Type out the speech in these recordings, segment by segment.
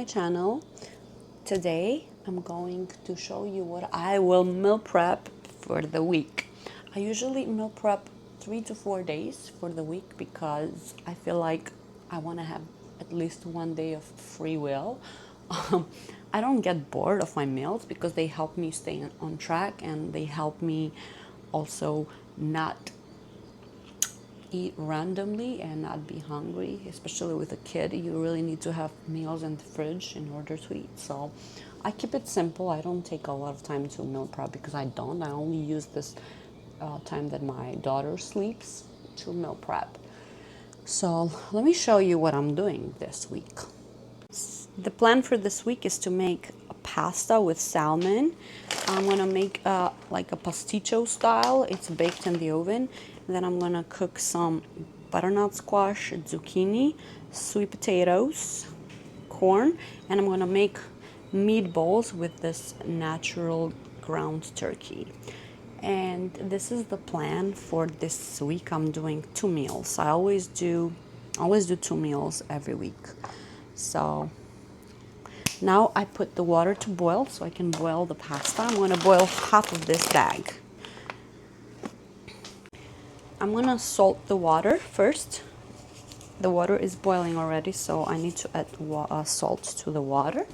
my channel. Today I'm going to show you what I will meal prep for the week. I usually meal prep 3 to 4 days for the week because I feel like I want to have at least one day of free will. I don't get bored of my meals because they help me stay on track, and they help me also not eat randomly and not be hungry. Especially with a kid, you really need to have meals in the fridge in order to eat. So I keep it simple. I don't take a lot of time to meal prep because I only use this time that my daughter sleeps to meal prep. So let me show you what I'm doing this week. The plan for this week is to make a pasta with salmon. I'm gonna make like a pasticio style. It's baked in the oven. And then I'm gonna cook some butternut squash, zucchini, sweet potatoes, corn, and I'm gonna make meatballs with this natural ground turkey. And this is the plan for this week. I'm doing 2 meals. I always do 2 meals every week. So now I put the water to boil so I can boil the pasta. I'm going to boil half of this bag. I'm going to salt the water first. The water is boiling already, so I need to add salt to the water.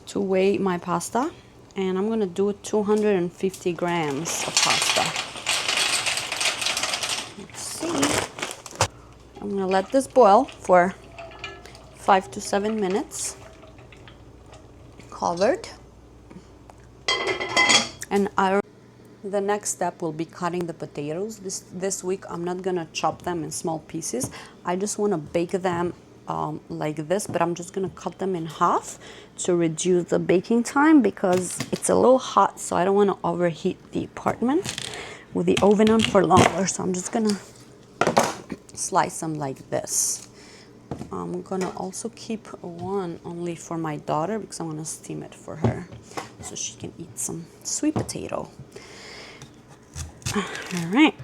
To weigh my pasta, and I'm going to do 250 grams of pasta. Let's see. I'm going to let this boil for 5 to 7 minutes, covered. And the next step will be cutting the potatoes. This week I'm not going to chop them in small pieces. I just want to bake them like this, but I'm just going to cut them in half to reduce the baking time because it's a little hot, so I don't want to overheat the apartment with the oven on for longer. So I'm just going to slice them like this. I'm going to also keep one only for my daughter because I want to steam it for her so she can eat some sweet potato. All right.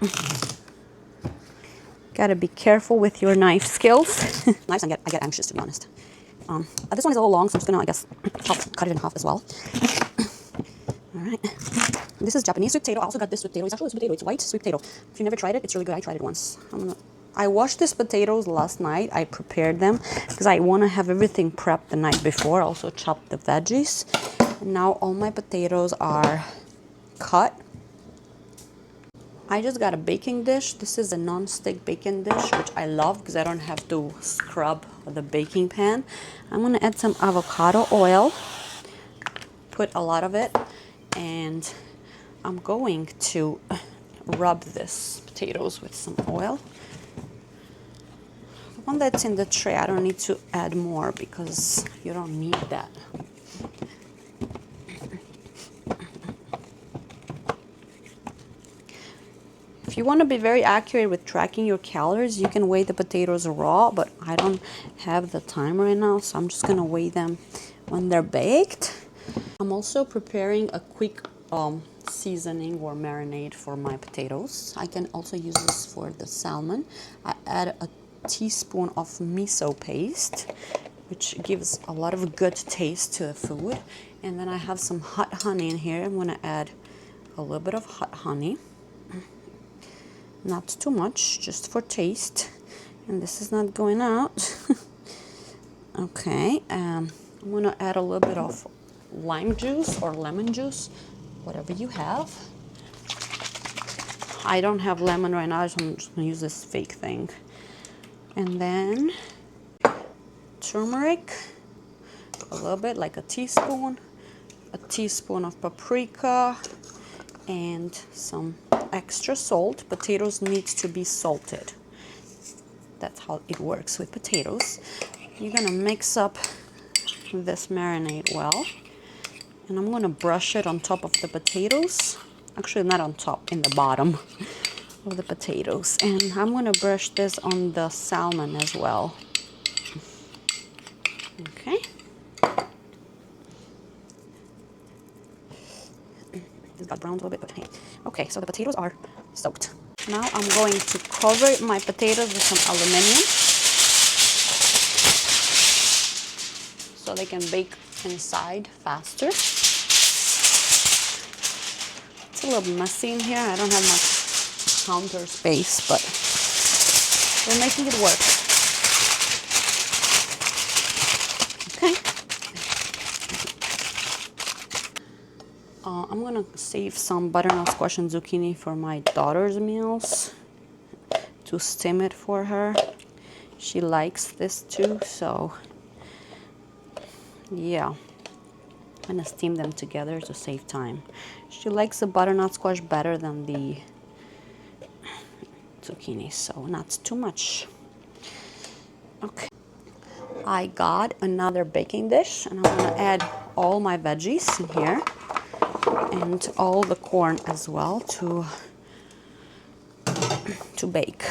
Gotta be careful with your knife skills. Knives, I get anxious, to be honest. This one is a little long, so I'm just gonna, I guess, cut it in half as well. All right. This is Japanese sweet potato. I also got this sweet potato. It's actually a sweet potato. It's white sweet potato. If you never tried it, it's really good. I tried it once. I washed these potatoes last night. I prepared them because I want to have everything prepped the night before. I also chopped the veggies. And now all my potatoes are cut. I just got a baking dish. This is a non-stick baking dish, which I love because I don't have to scrub the baking pan. I'm going to add some avocado oil, put a lot of it, and I'm going to rub this potatoes with some oil. The one that's in the tray, I don't need to add more because you don't need that. If you want to be very accurate with tracking your calories, you can weigh the potatoes raw, but I don't have the time right now, so I'm just going to weigh them when they're baked. I'm also preparing a quick seasoning or marinade for my potatoes. I can also use this for the salmon. I add a teaspoon of miso paste, which gives a lot of good taste to the food. And then I have some hot honey in here. I'm going to add a little bit of hot honey. Not too much, just for taste. And this is not going out. Okay, I'm gonna add a little bit of lime juice or lemon juice, whatever you have. I don't have lemon right now, so I'm just gonna use this fake thing. And then turmeric, a little bit, like a teaspoon of paprika, and some extra salt. Potatoes need to be salted. That's how it works with potatoes. You're gonna mix up this marinade well, and I'm gonna brush it on top of the potatoes. Actually, not on top, in the bottom of the potatoes. And I'm gonna brush this on the salmon as well. Okay. It got browned a little bit, but hey. Okay, so the potatoes are soaked. Now I'm going to cover my potatoes with some aluminum. they can bake inside faster. It's a little messy in here. I don't have much counter space, but we're making it work. Okay. I'm gonna save some butternut squash and zucchini for my daughter's meals to steam it for her. She likes this too, so yeah, I'm gonna steam them together to save time. She likes the butternut squash better than the zucchini, so not too much. Okay, I got another baking dish, and I'm gonna add all my veggies in here and all the corn as well to bake.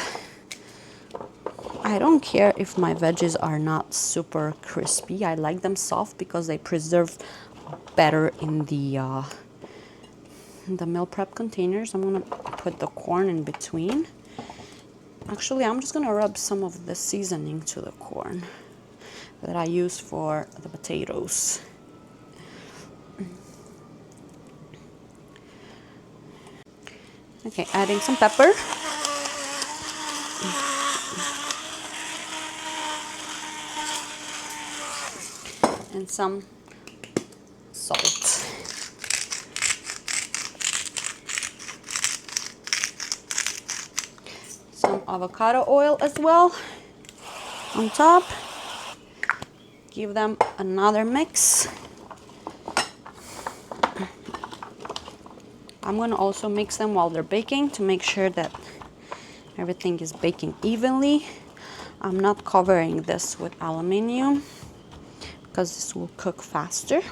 I don't care if my veggies are not super crispy. I like them soft because they preserve better in the meal prep containers. I'm gonna put the corn in between. Actually, I'm just gonna rub some of the seasoning to the corn that I use for the potatoes. Okay, adding some pepper. And some salt. Some avocado oil as well on top. Give them another mix. I'm going to also mix them while they're baking to make sure that everything is baking evenly. I'm not covering this with aluminum because this will cook faster.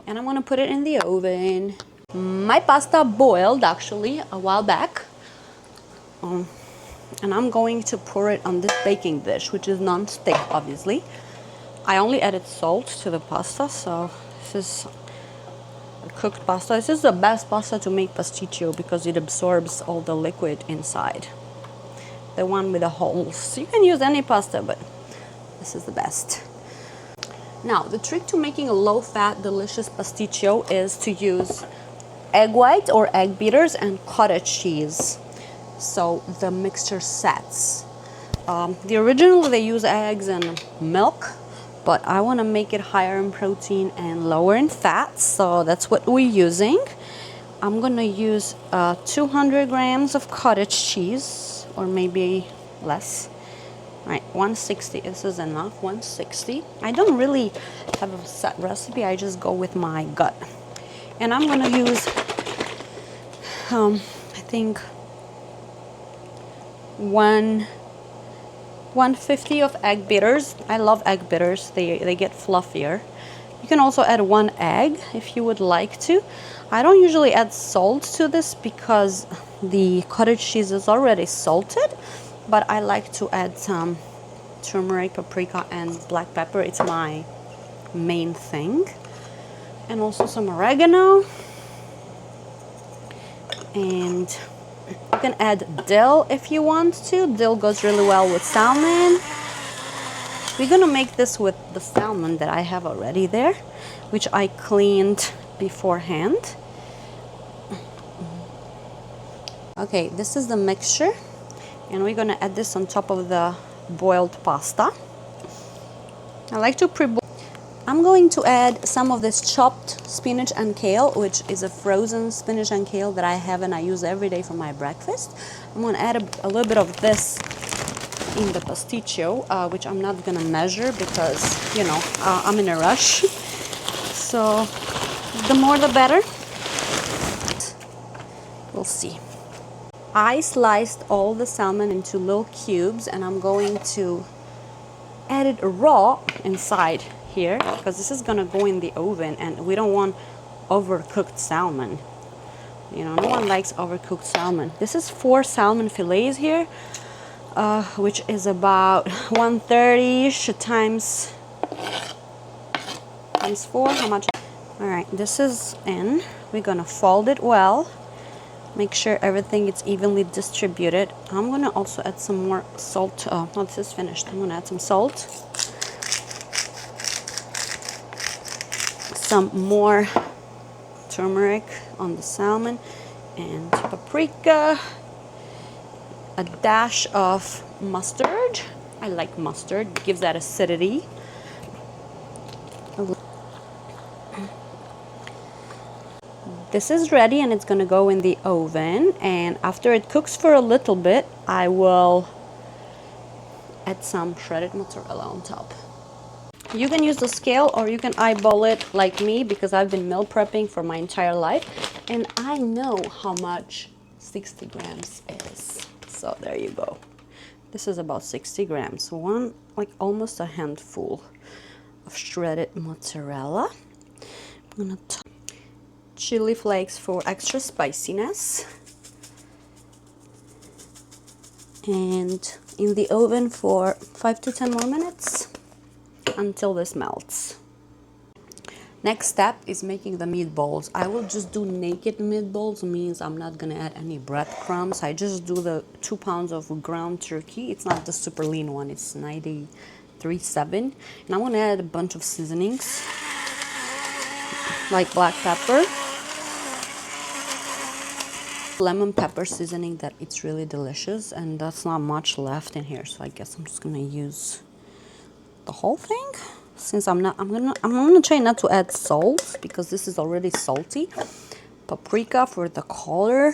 And I'm going to put it in the oven. My pasta boiled actually a while back. And I'm going to pour it on this baking dish, which is non-stick obviously. I only added salt to the pasta, so this is cooked pasta. This is the best pasta to make pasticio because it absorbs all the liquid inside. The one with the holes. You can use any pasta, but this is the best. Now, the trick to making a low-fat, delicious pasticio is to use egg white or egg beaters and cottage cheese, so the mixture sets. Originally they use eggs and milk, but I want to make it higher in protein and lower in fat, so that's what we're using. I'm gonna use 200 grams of cottage cheese, or maybe less. Right, 160, this is enough, 160. I don't really have a set recipe, I just go with my gut. And I'm gonna use, I think, 150 of egg beaters. I love egg beaters, they get fluffier. You can also add 1 egg if you would like to. I don't usually add salt to this because the cottage cheese is already salted, but I like to add some turmeric, paprika, and black pepper. It's my main thing. And also some oregano. And you can add dill if you want to. Dill goes really well with salmon. We're gonna make this with the salmon that I have already there, which I cleaned beforehand. Okay, this is the mixture, and we're gonna add this on top of the boiled pasta. I like to pre-boil. I'm going to add some of this chopped spinach and kale, which is a frozen spinach and kale that I have and I use every day for my breakfast. I'm going to add a little bit of this in the pasticio, which I'm not going to measure because, you know, I'm in a rush. So the more the better. We'll see. I sliced all the salmon into little cubes, and I'm going to add it raw inside here because this is gonna go in the oven, and we don't want overcooked salmon. You know, no one likes overcooked salmon. This is 4 salmon fillets here, which is about 130-ish times 4. How much? All right, this is in. We're gonna fold it well. Make sure everything is evenly distributed. I'm gonna also add some more salt. Oh, this is finished. I'm gonna add some salt. some more turmeric on the salmon and paprika, a dash of mustard. I like mustard, it gives that acidity. This is ready and it's gonna go in the oven, and after it cooks for a little bit, I will add some shredded mozzarella on top. You can use the scale or you can eyeball it like me, because I've been meal prepping for my entire life and I know how much 60 grams is. So there you go. This is about 60 grams. One, like almost a handful of shredded mozzarella. I'm gonna chili flakes for extra spiciness. And in the oven for 5 to 10 more minutes until this melts. Next step is making the meatballs. I will just do naked meatballs, means I'm not gonna add any breadcrumbs. I just do the 2 pounds of ground turkey. It's not the super lean one, it's 93.7. And I'm gonna add a bunch of seasonings like black pepper, lemon pepper seasoning, that it's really delicious, and that's not much left in here, so I guess I'm just gonna use the whole thing. Since I'm gonna try not to add salt because this is already salty. Paprika for the color.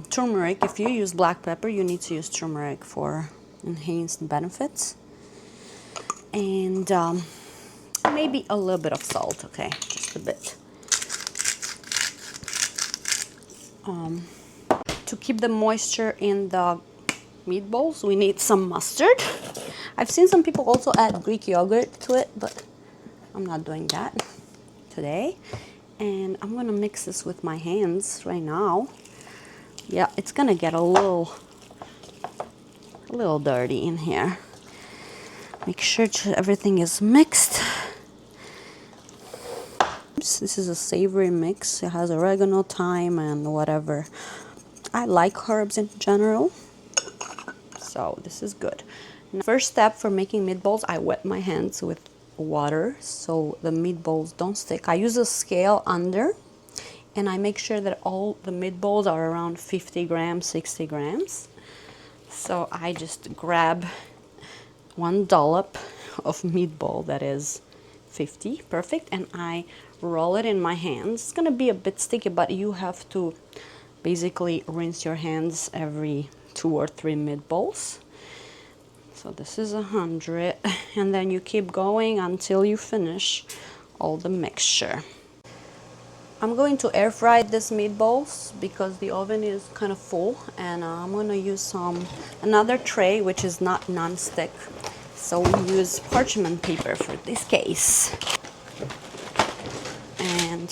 Turmeric, if you use black pepper, you need to use turmeric for enhanced benefits. And maybe a little bit of salt, okay, just a bit. To keep the moisture in the meatballs, we need some mustard. I've seen some people also add Greek yogurt to it, but I'm not doing that today. And I'm gonna mix this with my hands right now. Yeah, it's gonna get a little dirty in here. Make sure everything is mixed. This is a savory mix. It has oregano, thyme, and whatever. I like herbs in general, so this is good. Now, first step for making meatballs, I wet my hands with water so the meatballs don't stick. I use a scale under, and I make sure that all the meatballs are around 50 grams, 60 grams. So I just grab one dollop of meatball that is 50, perfect, and I roll it in my hands. It's gonna be a bit sticky, but you have to basically rinse your hands every 2 or 3 meatballs. So this is 100, and then you keep going until you finish all the mixture. I'm going to air fry this meatballs because the oven is kind of full, and I'm going to use another tray which is not non-stick. So we use parchment paper for this case. And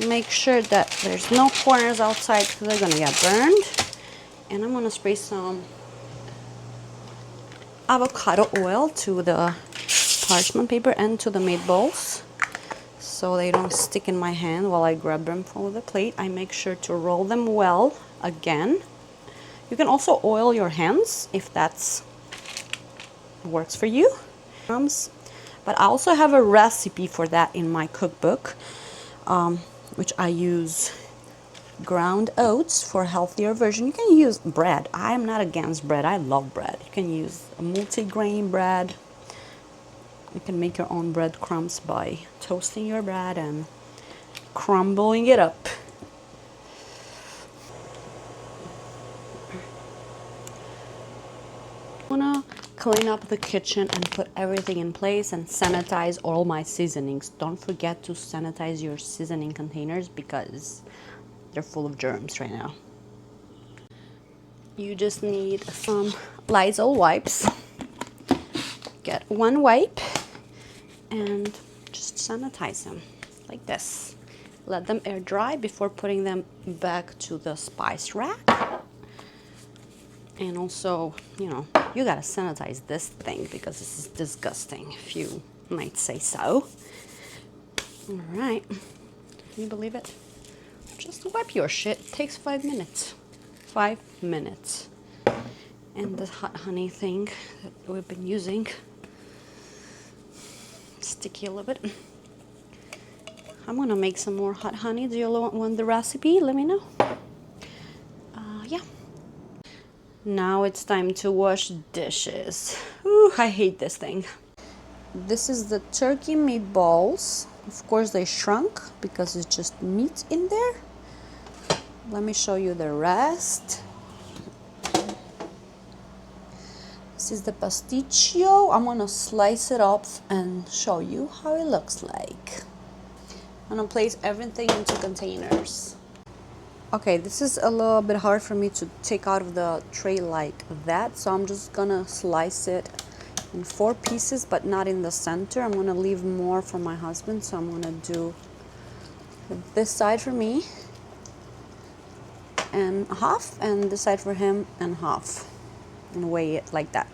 make sure that there's no corners outside because they're going to get burned. And I'm going to spray some avocado oil to the parchment paper and to the meatballs so they don't stick in my hand while I grab them from the plate. I make sure to roll them well again. You can also oil your hands if that's works for you. But I also have a recipe for that in my cookbook, which I use ground oats for a healthier version. You can use bread. I am not against bread. I love bread. You can use a multi-grain bread. You can make your own breadcrumbs by toasting your bread and crumbling it up. I want to clean up the kitchen and put everything in place and sanitize all my seasonings. Don't forget to sanitize your seasoning containers because they're full of germs right now. You just need some Lysol wipes. Get one wipe and just sanitize them like this. Let them air dry before putting them back to the spice rack. And also, you know, you gotta sanitize this thing because this is disgusting, if you might say so. All right, can you believe it? Just wipe your shit. It takes 5 minutes. 5 minutes. And the hot honey thing that we've been using, sticky a little bit. I'm gonna make some more hot honey. Do you want the recipe? Let me know. Yeah. Now it's time to wash dishes. Ooh, I hate this thing. This is the turkey meatballs. Of course they shrunk because it's just meat in there. Let me show you the rest. This is the pasticio. I'm gonna slice it up and show you how it looks like. I'm gonna place everything into containers. Okay, this is a little bit hard for me to take out of the tray like that, so I'm just gonna slice it in 4 pieces, but not in the center. I'm gonna leave more for my husband, so I'm gonna do this side for me and half, and this side for him and half, and weigh it like that.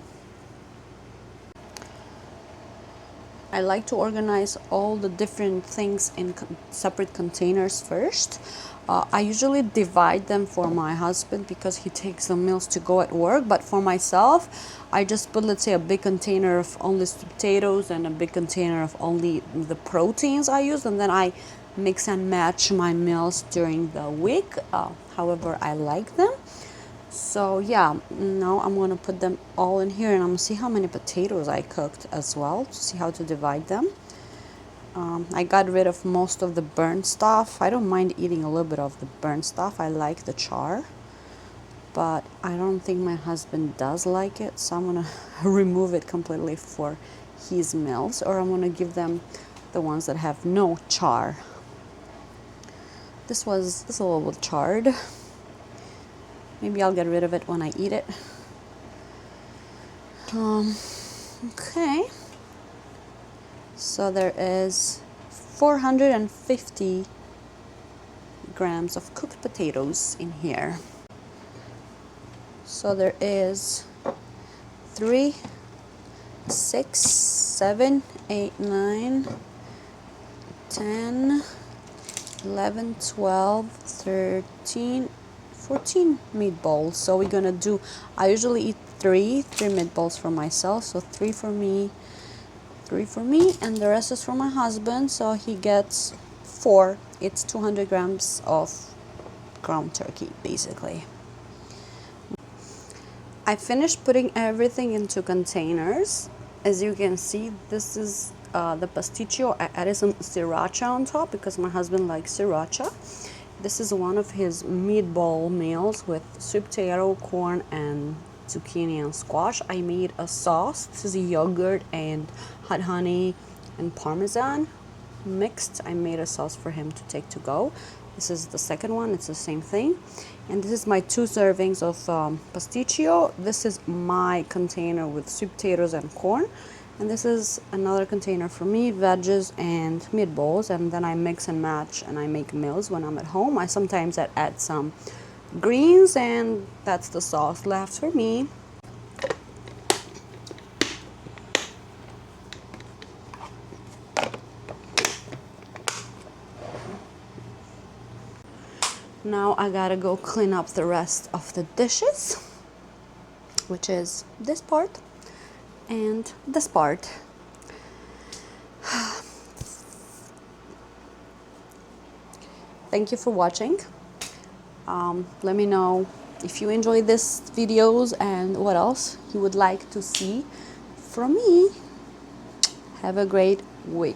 I like to organize all the different things in separate containers first. I usually divide them for my husband because he takes the meals to go at work, but for myself I just put, let's say, a big container of only potatoes and a big container of only the proteins I use, and then I mix and match my meals during the week however I like them. So yeah, now I'm gonna put them all in here, and I'm gonna see how many potatoes I cooked as well to see how to divide them. I got rid of most of the burnt stuff. I don't mind eating a little bit of the burnt stuff. I like the char, but I don't think my husband does like it, so I'm gonna remove it completely for his meals, or I'm gonna give them the ones that have no char. This is a little bit charred. Maybe I'll get rid of it when I eat it. Okay. So there is 450 grams of cooked potatoes in here. So there is 3, 6, 7, 8, 9, 10, 11, 12, 13, 14 meatballs. So we're gonna do, I usually eat three meatballs for myself, so 3 for me, 3 for me, and the rest is for my husband, so he gets 4. It's 200 grams of ground turkey basically. I finished putting everything into containers. As you can see, this is the pasticio. I added some sriracha on top because my husband likes sriracha. This is one of his meatball meals with sweet potato, corn, and zucchini and squash. I made a sauce. This is yogurt and hot honey and parmesan mixed. I made a sauce for him to take to go. This is the second one. It's the same thing. And this is my 2 servings of pasticio. This is my container with sweet potatoes and corn. And this is another container for me, veggies and meatballs. And then I mix and match and I make meals when I'm at home. I sometimes add some greens, and that's the sauce left for me. Now I gotta go clean up the rest of the dishes, which is this part and this part. Thank you for watching. Let me know if you enjoy these videos and what else you would like to see from me. Have a great week.